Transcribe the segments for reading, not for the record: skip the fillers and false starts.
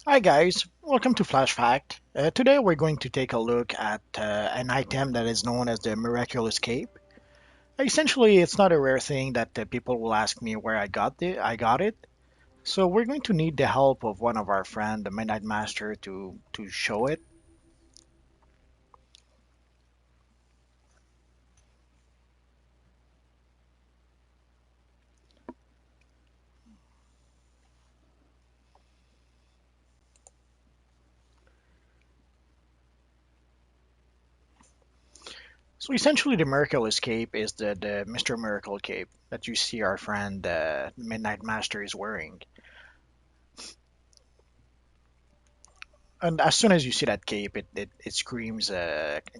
Hi guys, welcome to Flash Fact. Today we're going to take a look at an item that is known as the Miraculous Cape. Essentially, it's not a rare thing that people will ask me where I got it. So we're going to need the help of one of our friend, the Midnight Master, to show it. So essentially, the Miraculous Cape is the Mr. Miracle Cape that you see our friend Midnight Master is wearing. And as soon as you see that cape, it screams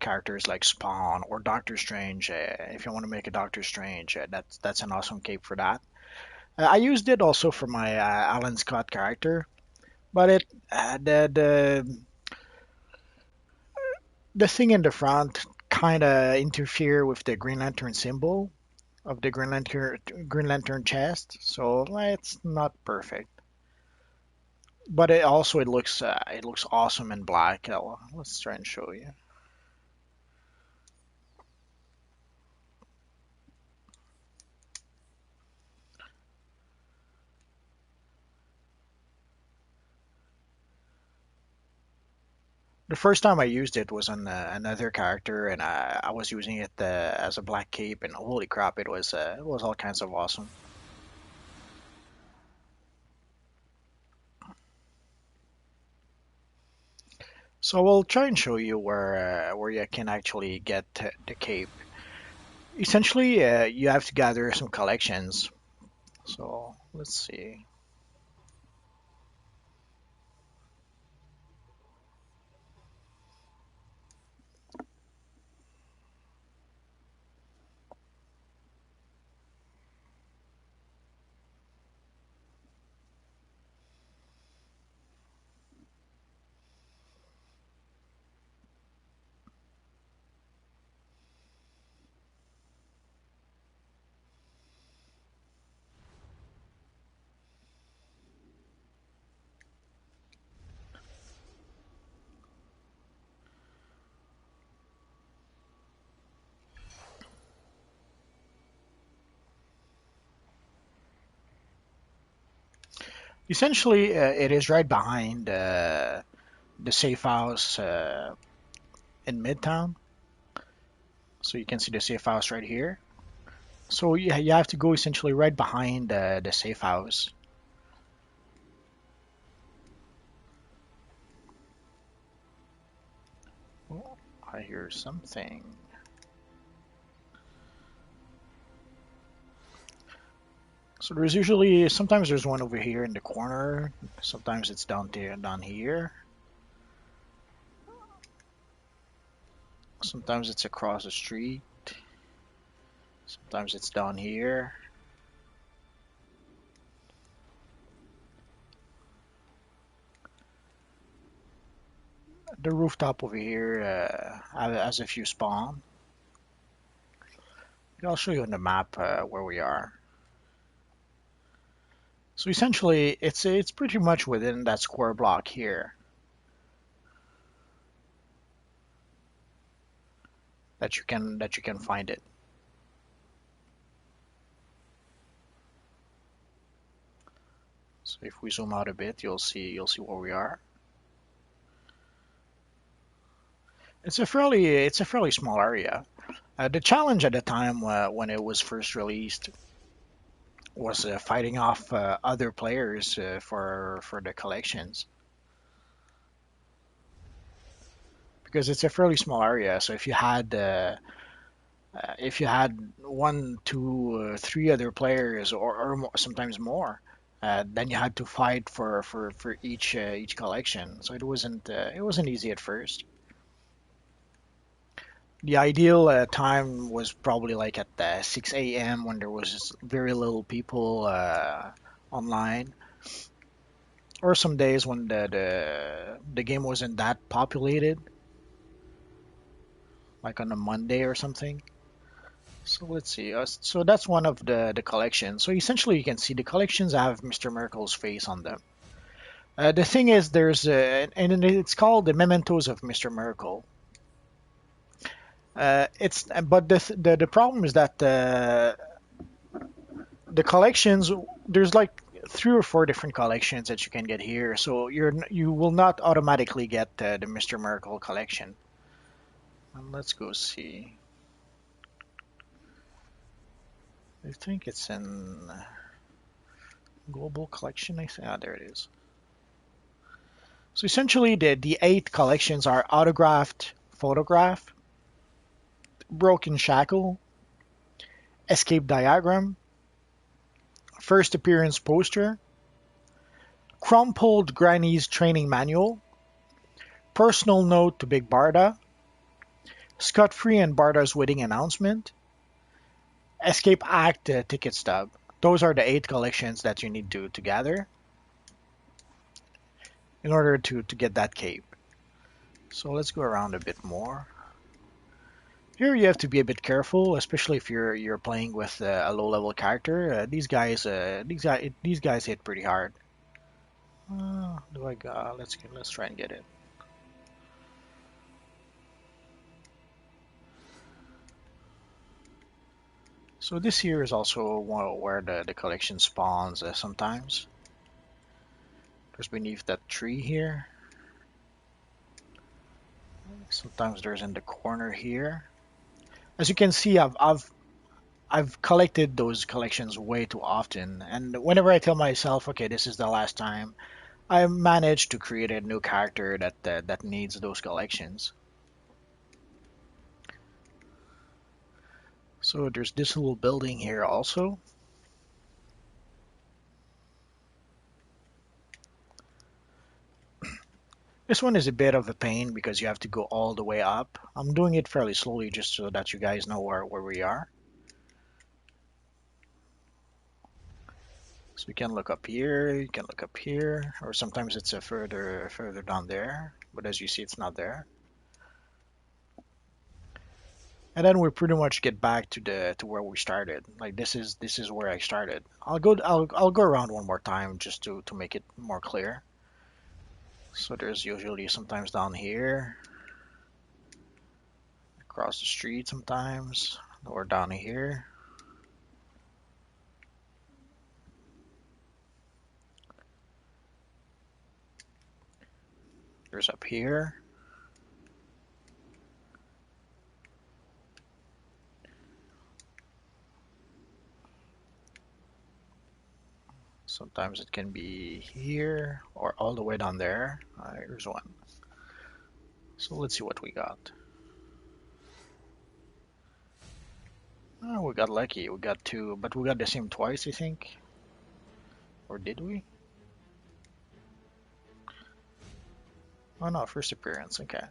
characters like Spawn or Doctor Strange. If you want to make a Doctor Strange, that's an awesome cape for that. I used it also for my Alan Scott character, but the thing in the front kind of interfere with the Green Lantern symbol of the Green Lantern chest, so it's not perfect. But it looks awesome in black. Let's try and show you. The first time I used it was on another character, and I was using it as a black cape, and holy crap, it was all kinds of awesome. So we'll try and show you where you can actually get the cape. Essentially, you have to gather some collections. So let's see. Essentially, it is right behind the safe house in Midtown. So you can see the safe house right here. So you have to go essentially right behind the safe house. Oh, I hear something. So there's usually sometimes there's one over here in the corner. Sometimes it's down there, down here. Sometimes it's across the street. Sometimes it's down here. The rooftop over here has a few spawn. I'll show you on the map where we are. So essentially, it's pretty much within that square block here that you can find it. So if we zoom out a bit, you'll see where we are. It's a fairly small area. The challenge at the time when it was first released was fighting off other players for the collections because it's a fairly small area. So if you had one, two, three other players or more, sometimes more, then you had to fight for each collection. So it wasn't easy at first. The ideal time was probably like at 6 a.m. when there was very little people online, or some days when the game wasn't that populated, like on a Monday or something. So let's see. So that's one of the collections. So essentially, you can see the collections have Mr. Miracle's face on them. The thing is, there's and it's called the Mementos of Mr. Miracle. It's but the problem is that the collections there's like 3 or 4 different collections that you can get here, so you will not automatically get the Mr. Miracle collection. Let's go see. I think it's in Global Collection. I think there it is. So essentially, the 8 collections are Autographed Photograph, Broken Shackle, Escape Diagram, First Appearance Poster, Crumpled Granny's Training Manual, Personal Note to Big Barda, Scott Free and Barda's Wedding Announcement, Escape Act Ticket Stub. Those are the 8 collections that you need to gather in order to get that cape. So let's go around a bit more. Here you have to be a bit careful, especially if you're playing with a low-level character. These guys hit pretty hard. Do I got? Let's try and get it. So this here is also where the collection spawns sometimes. There's beneath that tree here. Sometimes there's in the corner here. As you can see, I've collected those collections way too often, and whenever I tell myself, okay, this is the last time, I managed to create a new character that needs those collections. So there's this little building here also. This one is a bit of a pain because you have to go all the way up. I'm doing it fairly slowly just so that you guys know where we are. So you can look up here, you can look up here, or sometimes it's a further down there, but as you see, it's not there. And then we pretty much get back to where we started. Like this is where I started. I'll go around one more time just to make it more clear. So there's usually sometimes down here, across the street sometimes, or down here. There's up here. Sometimes it can be here or all the way down there. Here's one. So let's see what we got. Oh, we got lucky. We got 2, but we got the same twice, I think. Or did we? Oh no, first appearance. Okay.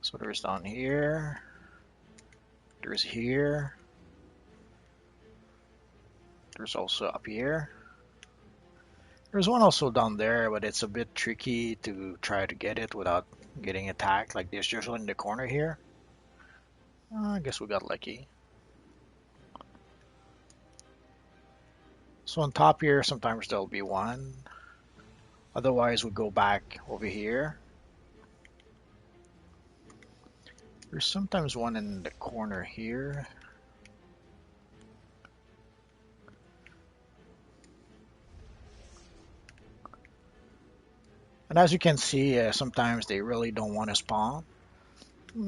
So there's down here. There's here. There's also up here. There's one also down there, but it's a bit tricky to try to get it without getting attacked. Like there's just one in the corner here. I guess we got lucky. So on top here, sometimes there'll be one. Otherwise, we go back over here. There's sometimes one in the corner here. And as you can see, sometimes they really don't want to spawn.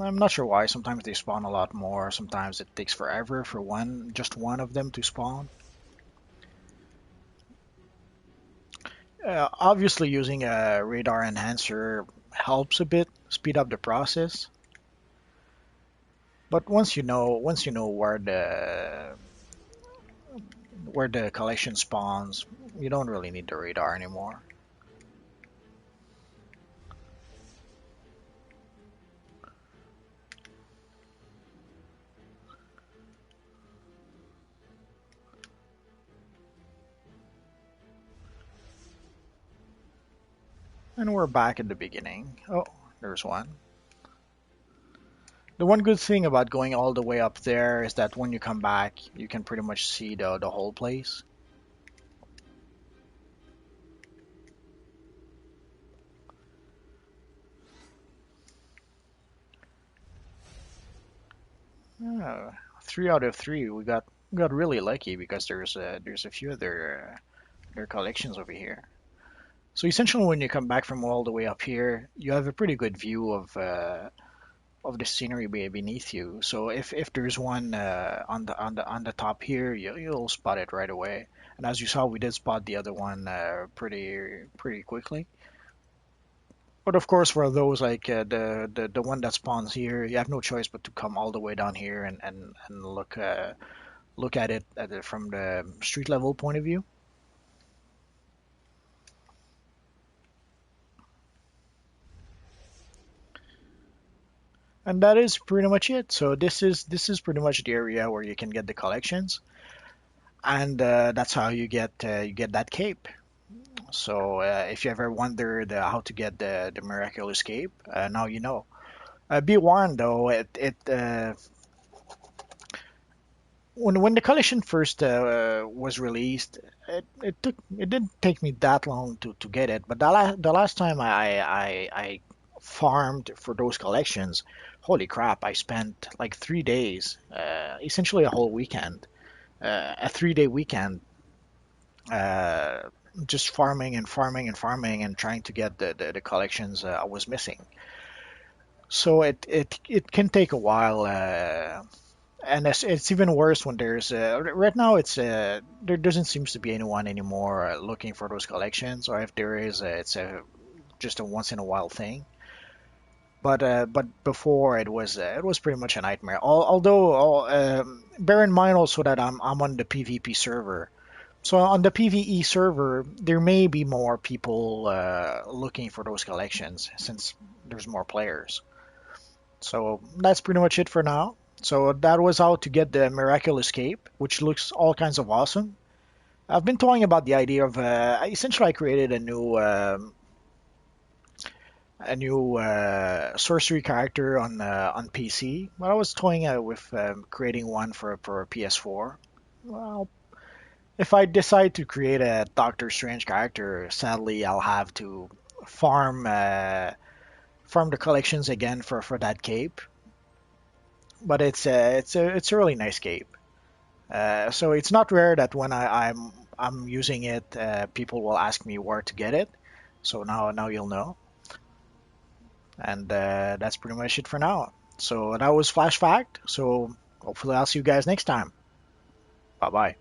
I'm not sure why. Sometimes they spawn a lot more. Sometimes it takes forever for just one of them to spawn. Obviously, using a radar enhancer helps a bit, speed up the process. But once you know where the collection spawns, you don't really need the radar anymore. And we're back at the beginning. Oh, there's one. The one good thing about going all the way up there is that when you come back, you can pretty much see the whole place. Three out of three. We got really lucky because there's a few other collections over here. So essentially, when you come back from all the way up here, you have a pretty good view of the scenery beneath you. So if there's one on the top here, you'll spot it right away. And as you saw, we did spot the other one pretty quickly. But of course, for those like the one that spawns here, you have no choice but to come all the way down here and look at it from the street level point of view. And that is pretty much it. So this is pretty much the area where you can get the collections, and that's how you get that cape. So if you ever wondered how to get the miraculous cape, now you know. Be warned though, when the collection first was released, it didn't take me that long to get it. But the last time I farmed for those collections, holy crap! I spent like 3 days, essentially a whole weekend, a 3 day weekend, uh, just farming and farming and farming and trying to get the collections I was missing. So it can take a while. And it's even worse when there's right now there doesn't seem to be anyone anymore looking for those collections, or if there is, it's just a once in a while thing. But before it was pretty much a nightmare. Although bear in mind also that I'm on the PvP server, so on the PvE server there may be more people looking for those collections since there's more players. So that's pretty much it for now. So that was how to get the Miraculous Cape, which looks all kinds of awesome. I've been toying about the idea of essentially I created a new sorcery character on PC, but I was toying with creating one for PS4. Well, if I decide to create a Doctor Strange character, sadly I'll have to farm farm the collections again for that cape. But it's a really nice cape. So it's not rare that when I'm using it, people will ask me where to get it. So now you'll know, and that's pretty much it for now. So that was Flash Fact. So hopefully I'll see you guys next time. Bye bye.